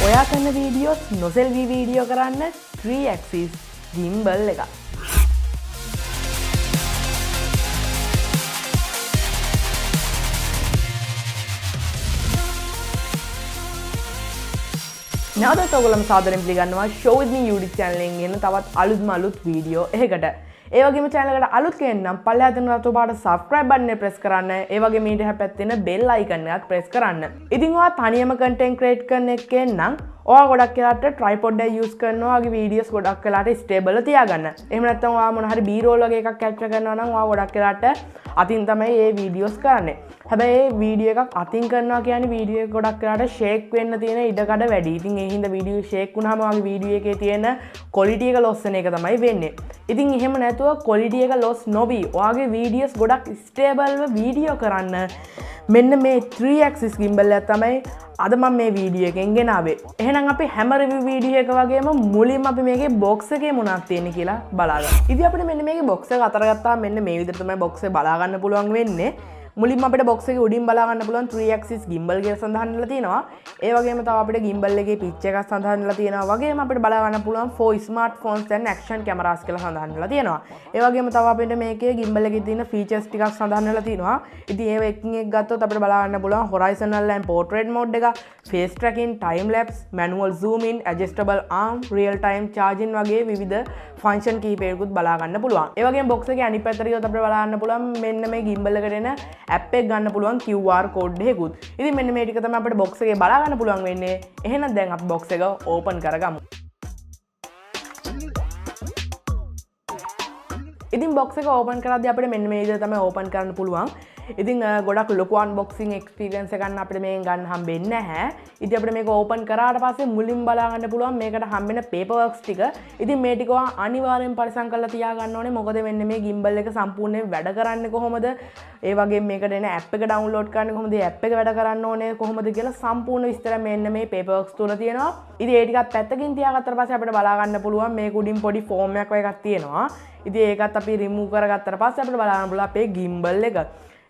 ඔයා කරන videos නොසෙල්වී video කරන්න 3 axis gimbal එක. නැවතත් ඔයගොල්ලෝම සාදරයෙන් පිළිගන්නවා show with me YouTube channel එකෙන් එන තවත් අලුත් වීඩියෝ එකකට. ඒ වගේම channel එකට අලුත් කෙනෙක් නම් පල්ලෙහා තියෙන රතු පාට subscribe button එක press කරන්න. ඒ වගේම ඊට හැපැත්තේ තියෙන bell icon එකත් press කරන්න. ඉතින් ඔයා තනියම content create කරන එකෙන් නම් ඔයා ගොඩක් වෙලාවට tripod එක use කරනවා වගේ videos ගොඩක් වෙලාවට stable තියාගන්න. එහෙම නැත්නම් ඔයා මොන හරි B-roll වගේ එකක් capture කරනවා නම් ඔයා ගොඩක් වෙලාවට අතින් තමයි මේ videos කරන්නේ. හැබැයි මේ video එකක් අතින් කරනවා කියන්නේ video එක ගොඩක් වෙලාවට shake වෙන්න තියෙන ඉඩකඩ වැඩි. ඉතින් ඒ හින්දා video shake වුණාම ඔයාගේ video එකේ තියෙන quality එක loss වෙන එක තමයි වෙන්නේ. ඉතින් එහෙම නැතුව quality එක loss නොවි ඔයාගේ videos ගොඩක් stable ව video කරන්න මෙන්න මේ 3 axis gimbal එක තමයි අද මම මේ වීඩියෝ එකෙන් ගෙනාවේ. එහෙනම් අපි හැම රිවිව් වීඩියෝ එක වගේම මුලින්ම අපි මේකේ box එකේ මොනවද තියෙන්නේ කියලා බලාගමු. ඉතින් අපිට මෙන්න මේකේ box එක අතර ගත්තාම මෙන්න මේ විදිහට තමයි box එක බලා ගන්න පුළුවන් වෙන්නේ. මුලින්ම අපිට box එකේ උඩින් බලා ගන්න පුළුවන් 3 axis gimbal කියලා සඳහන් වෙලා තියෙනවා. ඒ වගේම තව අපිට gimbal එකේ pitch එකක් සඳහන් වෙලා තියෙනවා. වගේම අපිට බලා ගන්න පුළුවන් 4 smartphones and action cameras කියලා සඳහන් වෙලා තියෙනවා. ඒ වගේම තව අපිට මේකේ gimbal එකේ තියෙන features ටිකක් සඳහන් වෙලා තියෙනවා. ඉතින් ඒව එකින් එක ගත්තොත් අපිට බලා ගන්න පුළුවන් horizontal and portrait mode එක, face tracking, time lapse, manual zoom in, adjustable arm, real time charging වගේ විවිධ ෆන්ක්ෂන් කීපයකුත් බලා ගන්න පුළුවන්. ඒ වගේම box එකේ අනිත් පැත්තට ගියොත් අපිට බලා ගන්න පුළුවන් මෙන්න මේ gimbal එකට එන app එක ගන්න පුළුවන් QR code එකකුත්. ඉතින් මෙන්න මේ ටික තමයි අපිට box එකේ බලා ගන්න පුළුවන් වෙන්නේ. එහෙනම් දැන් අපි box එක open කරගමු. ඉතින් box එක open කරද්දී අපිට මෙන්න මේ විදිහට තමයි open කරන්න පුළුවන්. ඉතින් ගොඩක් ලොකු unboxing experience එකක් අපිට මේකෙන් ගන්න හම්බෙන්නේ නැහැ. ඉතින් අපිට මේක open කරාට පස්සේ මුලින් බලා ගන්න පුළුවන් මේකට හම්බෙන paperworks ටික. ඉතින් මේ ටික ඔයා අනිවාර්යෙන් පරිසම් කරලා තියා ගන්න ඕනේ. මොකද මෙන්න මේ gimbal එක සම්පූර්ණයෙන් වැඩ කරන්නේ කොහොමද? ඒ වගේම මේකට එන app එක download කරන්නේ කොහොමද? මේ app එක වැඩ කරන්න ඕනේ කොහොමද කියලා සම්පූර්ණ විස්තර මෙන්න මේ paperworks තුල තියෙනවා. ඉතින් ඒ ටිකත් පැත්තකින් තියාගත්තට පස්සේ අපිට බලා ගන්න පුළුවන් මේක උඩින් පොඩි form එකක් වගේ එකක් තියෙනවා. ඉතින් ඒකත් අපි remove කරගත්තට පස්සේ අපිට බලා ගන්න පුළුවන් අපේ gimbal එක.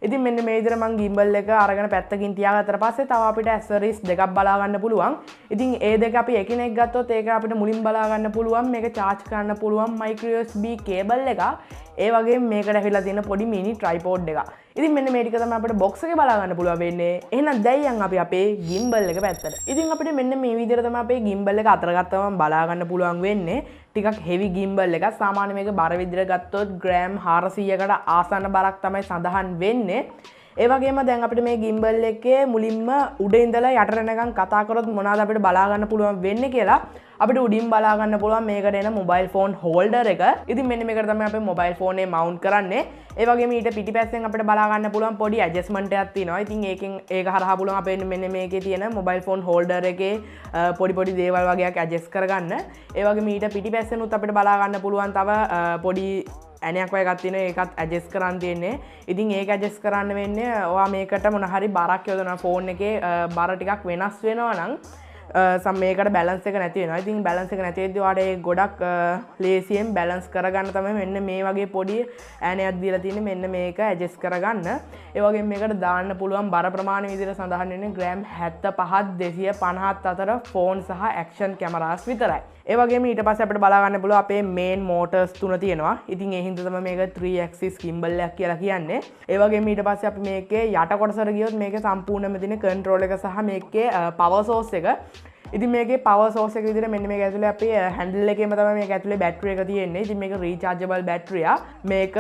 ඉතින් මෙන්න මේ විදිහට මම gimbal එක අරගෙන පැත්තකින් තියාගත්තට පස්සේ තව අපිට accessories දෙකක් බලා ගන්න පුළුවන්. ඉතින් ඒ දෙක අපි එකිනෙක ගත්තොත් ඒක අපිට මුලින් බලා ගන්න පුළුවන් මේක charge කරන්න පුළුවන් micro USB cable එක. ඒ වගේම මේකට ඇවිල්ලා තියෙන පොඩි mini tripod එක. ඉතින් මෙන්න මේ ටික තමයි අපිට box එකේ බලා ගන්න පුළුවන් වෙන්නේ. එහෙනම් දැන් යන් අපි අපේ gimbal එක පැත්තට. ඉතින් අපිට මෙන්න මේ විදිහට තමයි අපේ gimbal එක අතර ගත්තම බලා ගන්න පුළුවන් වෙන්නේ. ටිකක් heavy gimbal එකක්. සාමාන්‍ය මේක බර විදිහට ගත්තොත් ග්‍රෑම් 400කට ආසන්න බරක් තමයි සඳහන් වෙන්නේ. ඒ වගේම දැන් අපිට මේ gimbal එකේ මුලින්ම උඩ ඉඳලා යටට යනකම් කතා කරොත් මොනවද අපිට බලා ගන්න පුළුවන් වෙන්නේ කියලා අපිට උඩින් බලා ගන්න පුළුවන් මේකට එන mobile phone holder එක. ඉතින් මෙන්න මේකට තමයි අපි mobile phone එක mount කරන්නේ. ඒ වගේම ඊට පිටිපස්සෙන් අපිට බලා ගන්න පුළුවන් පොඩි adjustment එකක් තියෙනවා. ඉතින් ඒක හරහා පුළුවන් අපේ මෙන්න මේකේ තියෙන mobile phone holder එකේ පොඩි දේවල් වගේක් adjust කරගන්න. ඒ වගේම ඊට පිටිපස්සෙන් උත් අපිට බලා ගන්න පුළුවන් තව පොඩි ඇනයක් වගේ එකක් තියෙන ඒකත් adjust කරන්න තියෙන්නේ. ඉතින් ඒක adjust කරන්න වෙන්නේ ඔයා මේකට මොන හරි බරක් යොදනවා ෆෝන් එකේ බර ටිකක් වෙනස් වෙනවා නම් මේකට බැලන්ස් එක නැති වෙනවා. ඉතින් බැලන්ස් එක නැති වෙද්දී ඔයාට ඒක ගොඩක් ලේසියෙන් බැලන්ස් කරගන්න තමයි මෙන්න මේ වගේ පොඩි ඇනයක් දීලා තියෙන්නේ. මෙන්න මේක adjust කරගන්න. ඒ වගේම මේකට දාන්න පුළුවන් බර ප්‍රමාණය විදිහට සඳහන් වෙන්නේ ග්‍රෑම් 75 250 අතර ෆෝන් සහ ඇක්ෂන් කැමරාස් විතරයි. ඒ වගේම ඊට පස්සේ අපිට බලා ගන්න පුළුවන් අපේ මේන් මෝටර්ස් තුන තියෙනවා. ඉතින් ඒ හින්දා තමයි මේක 3 axis gimbal එකක් කියලා කියන්නේ. ඒ වගේම ඊට පස්සේ අපි මේකේ යට කොටසට ගියොත් මේකේ සම්පූර්ණයෙන්ම තියෙන control එක සහ මේකේ power source එක. ඉතින් මේකේ power source එක විදිහට මෙන්න මේක ඇතුලේ අපි handle එකේම තමයි මේක ඇතුලේ battery එක තියෙන්නේ. ඉතින් මේක rechargeable battery එක. මේක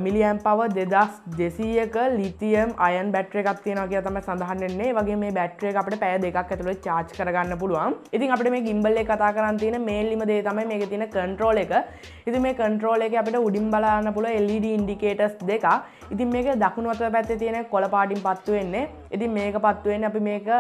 milliamp power 2200ක lithium ion battery එකක් තියෙනවා කියලා තමයි සඳහන් වෙන්නේ. ඒ වගේම මේ battery එක අපිට පැය දෙකක් ඇතුළත charge කරගන්න පුළුවන්. ඉතින් අපිට මේ gimbal එක කතා කරන් තියෙන මේන්ලිම දේ තමයි මේකේ තියෙන control එක. ඉතින් මේ control එකේ අපිට උඩින් බලා ගන්න පුළුවන් LED indicators දෙකක්. ඉතින් මේක දකුණු අත පැත්තේ තියෙන කොළ පාටින් පත්තු වෙන්නේ. ඉතින් මේක පත්තු වෙන්නේ අපි මේක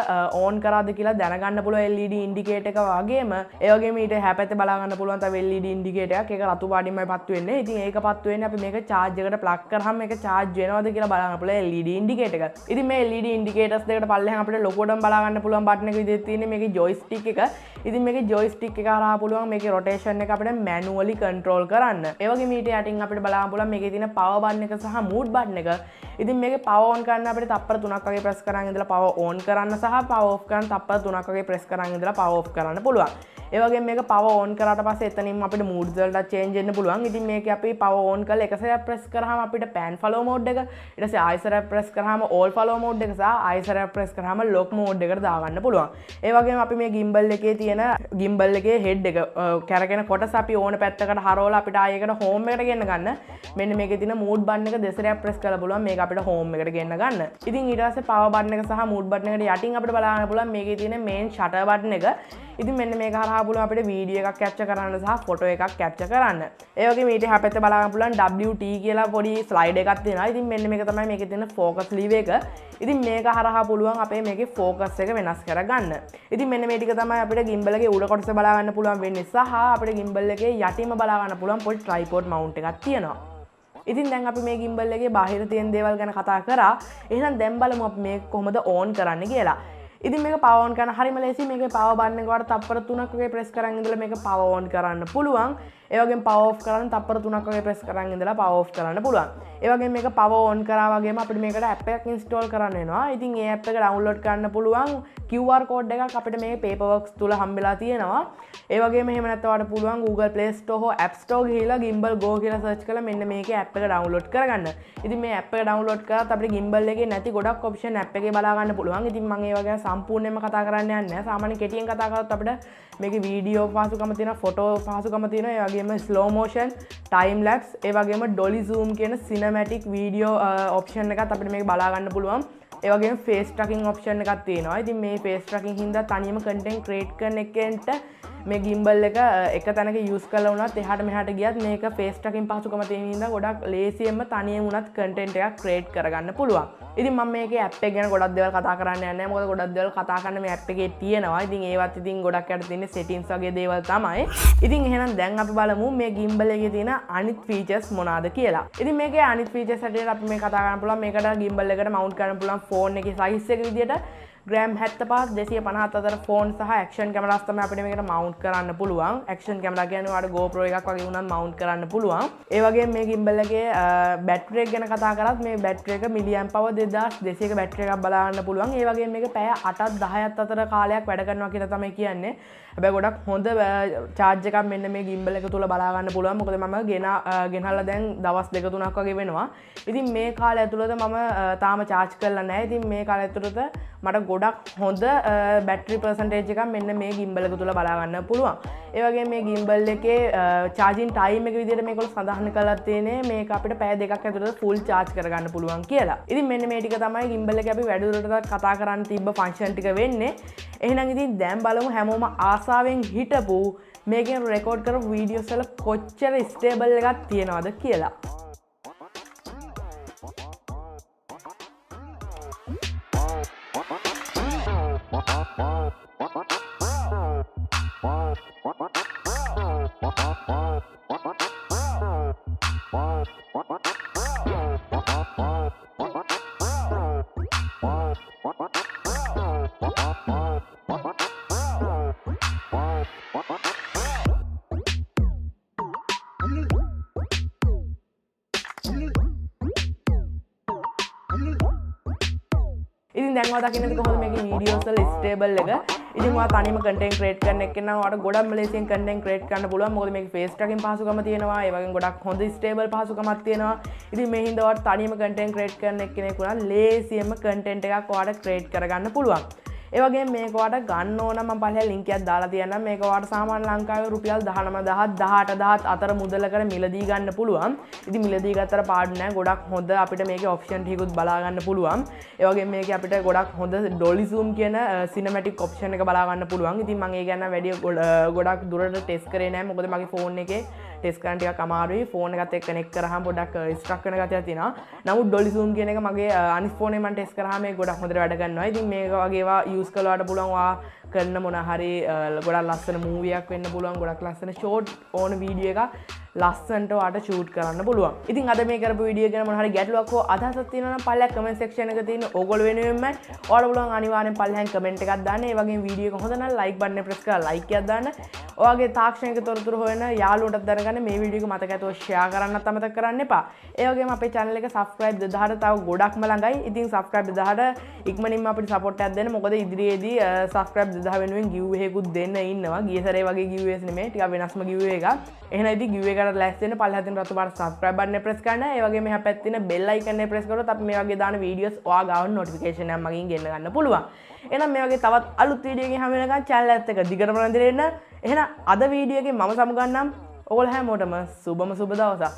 on කරාද කියලා දැනගන්න පුළුවන් LED ඉන්ඩිකේටර් එක වගේම ඒ වගේම ඊට හැපැත්තේ බලා ගන්න පුළුවන් තව LED ඉන්ඩිකේටර් එකක්. ඒක රතු පාටින්මයි පත්තු වෙන්නේ. ඉතින් ඒක පත්තු වෙන්නේ අපි මේක charge එකට plug කරාම මේක charge වෙනවද කියලා බලන්න පුළුවන් LED ඉන්ඩිකේටර් එක. ඉතින් මේ LED ඉන්ඩිකේටර්ස් දෙකට පල්ලෙහාන් අපිට ලොකුවටම බලා ගන්න පුළුවන් බටන් එක විදිහට තියෙන්නේ මේකේ joystick එක. ඉතින් මේකේ ජොයිස්ටික් එක හරහා පුළුවන් මේකේ රොටේෂන් එක අපිට මැනුවලි කන්ට්‍රෝල් කරන්න. ඒ වගේම ඊට යටින් අපිට බලන්න පුළුවන් මේකේ තියෙන පවර් බටන් එක සහ මූඩ් බටන් එක. ඉතින් මේකේ පවර් ඔන් කරන්න අපිට තප්පර 3ක් වගේ ප්‍රෙස් කරන් ඉඳලා පවර් ඔන් කරන්න සහ පවර් ඔෆ් කරන්න තප්පර 3ක් වගේ ප්‍රෙස් කරන් ඉඳලා පවර් ඔෆ් කරන්න පුළුවන්. ඒ වගේම මේක පවර් ඔන් කරාට පස්සේ එතනින්ම අපිට මූඩ්ස් වලට චේන්ජ් වෙන්න පුළුවන්. ඉතින් මේකේ අපි පවර් ඔන් කරලා එක සැරයක් ප්‍රෙස් කරාම අපිට pan follow mode එක, ඊට පස්සේ ආයෙ සැරයක් ප්‍රෙස් කරාම all follow mode එක සහ ආයෙ සැරයක් ප්‍රෙස් කරාම lock mode එකට දාගන්න පුළුවන්. ඒ වගේම අපි මේ gimbal එකේ තියෙන gimbal එකේ head එක කැරගෙන කොටස අපි ඕන පැත්තකට හරවලා අපිට ආයෙ එකට home එකට ගෙන්න ගන්න. මෙන්න මේකේ තියෙන mood button එක දෙසරයක් ප්‍රෙස් කරලා පුළුවන් මේක අපිට home එකට ගෙන්න ගන්න. ඉතින් ඊට පස්සේ power button එක සහ mood button එකට යටින් අපිට බලන්න පුළුවන් මේකේ තියෙන main shutter button එක. ඉතින් මෙන්න මේක හරහා පුළුවන් අපිට වීඩියෝ එකක් කැප්චර් කරන්න සහ ෆොටෝ එකක් කැප්චර් කරන්න. ඒ වගේම ඊට එහා පැත්තේ බලන්න පුළුවන් WT කියලා පොඩි ස්ලයිඩ් එකක් තියෙනවා. ඉතින් මෙන්න මේක තමයි මේකේ තියෙන focus lever එක. ඉතින් මේක හරහා පුළුවන් අපේ මේකේ focus එක වෙනස් කරගන්න. ඉතින් මෙන්න මේ ටික තමයි අපිට gimbal එකේ උඩ කොටස බලා ගන්න පුළුවන් වෙන්නේ සහ අපිට gimbal එකේ යටින්ම බලා ගන්න පුළුවන් පොඩි tripod mount එකක් තියෙනවා. ඉතින් දැන් අපි මේ gimbal එකේ බාහිර තියෙන දේවල් ගැන කතා කරා. එහෙනම් දැන් බලමු අපි මේක කොහොමද on කරන්නේ කියලා. ඉතින් මේක power on කරන්න හරිම ලේසි. මේකේ power button එක වලට තප්පර 3ක් වගේ press කරන් ඉඳලා මේක power on කරන්න පුළුවන්. ඒ වගේම power off කරන්න තප්පර 3ක් වගේ press කරන් ඉඳලා power off කරන්න පුළුවන්. ඒ වගේම මේක power on කරා වගේම අපිට මේකට app එකක් install කරන්න වෙනවා. ඉතින් ඒ app එක download කරන්න පුළුවන් QR code එකක් අපිට මේ Paperworks තුල හම්බෙලා තියෙනවා. ඒ වගේම එහෙම නැත්නම් ඔයාලට පුළුවන් Google Play Store හෝ App Store ගිහිලා Gimbal Go කියලා search කරලා මෙන්න මේකේ app එක download කරගන්න. ඉතින් මේ app එක download කරාත් අපිට Gimbal එකේ නැති ගොඩක් option app එකේ බලා ගන්න පුළුවන්. ඉතින් මම ඒ වගේ සම්පූර්ණයෙන්ම කතා කරන්න යන්නේ නැහැ. සාමාන්‍ය කෙටියෙන් කතා කරොත් අපිට මේකේ වීඩියෝ පහසුකම තියෙනවා, ෆොටෝ පහසුකම තියෙනවා, ඒ වගේම slow motion, time lapse, ඒ වගේම dolly zoom කියන cinematic video option එකත් අපිට මේක බලා ගන්න පුළුවන්. ඒ වගේම face tracking option එකක් තියෙනවා. ඉතින් මේ face tracking හින්දා තනියම content create කරන එකෙන්ට මේ gimbal එක තැනක use කරලා වුණත් එහාට මෙහාට ගියත් මේක face tracking පහසුකම තියෙන හින්දා ගොඩක් ලේසියෙන්ම තනියම වුණත් content එකක් create කරගන්න පුළුවන්. ඉතින් මම මේකේ app එක ගැන ගොඩක් දේවල් කතා කරන්න යන්නේ නැහැ. මොකද ගොඩක් දේවල් කතා කරන්න මේ app එකේ තියෙනවා. ඉතින් ඒවත් ඉතින් ගොඩක් යට තියෙන්නේ settings වගේ දේවල් තමයි. ඉතින් එහෙනම් දැන් අපි බලමු මේ gimbal එකේ තියෙන අනිත් features මොනවාද කියලා. ඉතින් මේකේ අනිත් features හැටියට අපි මේ කතා කරන්න පුළුවන් මේකට gimbal එකට mount කරන්න පුළුවන් phone එකේ size එක විදියට ग्राम 75 250 අතර ෆෝන් සහ ඇක්ෂන් කැමරාස් තමයි අපිට මේකට මවුන්ට් කරන්න පුළුවන්. ඇක්ෂන් කැමරා කියන්නේ ඔයාලට GoPro එකක් වගේ වුණත් මවුන්ට් කරන්න පුළුවන්. ඒ වගේම මේ gimbal එකේ බැටරි එක ගැන කතා කරත් මේ බැටරි එක milliamp hour 2200ක බැටරි එකක් බලා ගන්න පුළුවන්. ඒ වගේම මේක පැය 8ක් 10ක් අතර කාලයක් වැඩ කරනවා කියලා තමයි කියන්නේ. හැබැයි ගොඩක් හොඳ charge එකක් මෙන්න මේ gimbal එක තුල බලා ගන්න පුළුවන්. මොකද මම ගෙනහලා දැන් දවස් 2-3ක් වගේ වෙනවා. ඉතින් මේ කාලය ඇතුළත මම තාම charge කරලා නැහැ. ඉතින් මේ කාලය ඇතුළත මට ගොඩක් හොඳ බැටරි පර්සන්ටේජ් එකක් මෙන්න මේ gimbal එක තුල බලා ගන්න පුළුවන්. ඒ වගේම මේ gimbal එකේ charging time එක විදිහට මේකවල සඳහන් කරලා තියෙන්නේ මේක අපිට පැය දෙකක් ඇතුළත full charge කරගන්න පුළුවන් කියලා. ඉතින් මෙන්න මේ ටික තමයි gimbal එකේ අපි වැඩිදුරටත් කතා කරන්න තිබ්බ ෆන්ක්ෂන් ටික වෙන්නේ. එහෙනම් ඉතින් දැන් බලමු හැමෝම ආසාවෙන් හිටපු මේකෙන් රෙකෝඩ් කරපු වීඩියෝස් වල කොච්චර ස්ටේබල් එකක් තියෙනවද කියලා. ඉතින් දැන් ඔයා දකින්නද කොහොමද මේකේ වීඩියෝස් වල ස්ටේබල් එක. ඉතින් ඔයා තනියම content create කරන එක නම් ඔයාට ගොඩක් ලේසියෙන් content create කරන්න පුළුවන්. මොකද මේකේ face tracking පහසුකම තියෙනවා. ඒ වගේම ගොඩක් හොඳ stable පහසුකමක් තියෙනවා. ඉතින් මේ හින්දා ඔයාට තනියම content create කරන එක්කෙනෙක් උනා ලේසියෙන්ම content එකක් ඔයාට create කරගන්න පුළුවන්. ඒ වගේම මේක ඔයාට ගන්න ඕන මම පළල ලින්ක් එකක් දාලා තියන්නම්. මේක ඔයාට සාමාන්‍ය ලංකාවේ රුපියල් 19000 18000 අතර මුදලකට මිලදී ගන්න පුළුවන්. ඉතින් මිලදී ගත්තට පාඩු නැහැ. ගොඩක් හොඳ අපිට මේකේ ඔප්ෂන් ටිකුත් බලා ගන්න පුළුවන්. ඒ වගේම මේකේ අපිට ගොඩක් හොඳ dolly zoom කියන cinematic option එක බලා ගන්න පුළුවන්. ඉතින් මම ඒ ගැන වැඩි ගොඩක් දුරට ටෙස්ට් කරේ නැහැ. මොකද මගේ ෆෝන් එකේ ටෙස්ට් කරන්න ටිකක් අමාරුයි. ෆෝන් එකත් එක්ක කනෙක්ට් කරාම පොඩ්ඩක් ස්ට්‍රක් වෙන ගතියක් තියෙනවා. නමුත් dolly zoom කියන එක මගේ අනිත් ෆෝන් එකේ මම ටෙස්ට් කරාම මේක ගොඩක් හොඳට වැඩ කරනවා. ඉතින් මේක වගේ ඒවා යූස් කළාට පුළුවන් වා කරන මොන හරි ගොඩක් ලස්සන මූවි එකක් වෙන්න පුළුවන්. ගොඩක් ලස්සන ෂෝට් ඕන වීඩියෝ එකක් ලස්සනට ඔයාලට ෂූට් කරන්න පුළුවන්. ඉතින් අද මේ කරපු වීඩියෝ ගැන මොන හරි ගැටලුවක් හෝ අදහසක් තියෙනවා නම් පල්ලෙහා කමෙන්ට් සෙක්ෂන් එකේ තියෙන ඕගොල්ලෝ වෙනුවෙන්මයි ඔයාලට පුළුවන් අනිවාර්යෙන් පල්ලෙහාන් කමෙන්ට් එකක් දාන්න. ඒ වගේම වීඩියෝ එක හොඳ නම් ලයික් බටන් එක ප්‍රෙස් කරලා ලයික් එකක් දාන්න. ඔයාගේ තාක්ෂණික තොරතුරු හොයන යාළුවන්ටත් දැනගන්න මේ වීඩියෝ එක මතක ඇතුව ෂෙයා කරන්නත් අමතක කරන්න එපා. ඒ වගේම අපේ channel එක subscribe 2000ට තව ගොඩක්ම ළඟයි. ඉතින් subscribe 2000ට ඉක්මනින්ම අපිට support එකක් දෙන්න. මොකද ඉදිරියේදී subscribe 2000 වෙනුවෙන් giveaway එකකුත් දෙන්න ඉන්නවා. ගිය සැරේ වගේ giveaways නෙමෙයි. ටිකක් වෙනස්ම giveaway එකක්. එහෙනම් ඉතින් giveaway එකට ලෑස්ති වෙන්න පල්ලෙහා තියෙන රතු පාට subscribe button එක press කරන්න. ඒ වගේම එහා පැත්තේ තියෙන bell icon එක press කරොත් අපි මේ වගේ දාන videos ඔයා ගාව notification එකක් මගින් ගෙන්න ගන්න පුළුවන්. එහෙනම් මේ වගේ තවත් අලුත් වීඩියෝ එකකින් හැම වෙලකම් channel එකත් එක්ක දිගටම රැඳෙන්න. එහෙනම් අද වීඩියෝ එකේ මම සමුගන්නම්. ඔයගොල්ලෝ හැමෝටම සුබම සුබ දවසක්.